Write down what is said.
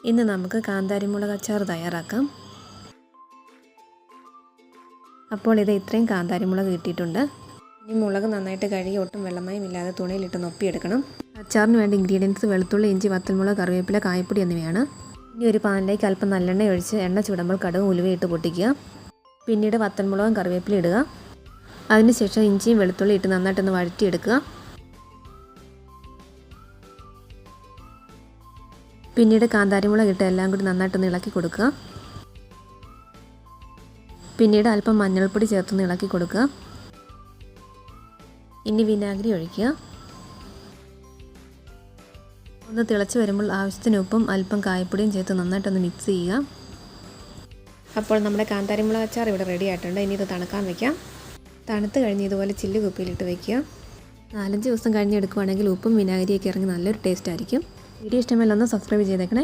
ഇന്ന് നമുക്ക് കാന്താരിമുളക് അച്ചാർ തയ്യാറാക്കാം. അപ്പോൾ ഇത് ഇത്രയും കാന്താരിമുളക് കിട്ടിയിട്ടുണ്ട്. ഇനി മുളക് നന്നായിട്ട് കഴുകി ഒട്ടും വെള്ളമയം ഇല്ലാതെ തുണിയിലിട്ട് നൊപ്പിയെടുക്കണം. അച്ചാറിന് വേണ്ട ഇൻഗ്രീഡിയൻസ് വെളുത്തുള്ളി, ഇഞ്ചി, വറ്റൽമുളക്, കറിവേപ്പില, കായപ്പൊടി എന്നിവയാണ്. ഇനി ഒരു പാനിലേക്ക് അല്പം നല്ലെണ്ണ ഒഴിച്ച് എണ്ണ ചൂടുമ്പോൾ കടുകും ഉലുവയിട്ട് പൊട്ടിക്കുക. പിന്നീട് വറ്റൽമുളകും കറിവേപ്പില ഇടുക. അതിനുശേഷം ഇഞ്ചിയും വെളുത്തുള്ളി ഇട്ട് നന്നായിട്ടൊന്ന് വഴറ്റിയെടുക്കുക. പിന്നീട് കാന്താരിമുളക് ഇട്ട് എല്ലാം കൂടി നന്നായിട്ടൊന്ന് ഇളക്കി കൊടുക്കുക. പിന്നീട് അല്പം മഞ്ഞൾപ്പൊടി ചേർത്തൊന്ന് ഇളക്കി കൊടുക്കുക. ഇനി വിനാഗിരി ഒഴിക്കുക. ഒന്ന് തിളച്ച് വരുമ്പോൾ ആവശ്യത്തിന് ഉപ്പും അല്പം കായപ്പൊടിയും ചേർത്ത് നന്നായിട്ടൊന്ന് മിക്സ് ചെയ്യുക. അപ്പോൾ നമ്മുടെ കാന്താരിമുളക് അച്ചാർ ഇവിടെ റെഡി ആയിട്ടുണ്ട്. ഇനി ഇത് തണുക്കാൻ വയ്ക്കാം. തണുത്ത് കഴിഞ്ഞ് ഇതുപോലെ ചില്ല് കുപ്പിയിലിട്ട് വയ്ക്കുക. 4-5 ദിവസം കഴിഞ്ഞ് എടുക്കുവാണെങ്കിൽ ഉപ്പും വിനാഗിരിയൊക്കെ ഇറങ്ങി നല്ലൊരു ടേസ്റ്റ് ആയിരിക്കും. വീഡിയോ ഇഷ്ടമല്ല ഒന്ന് സബ്സ്ക്രൈബ് ചെയ്തേക്കണേ.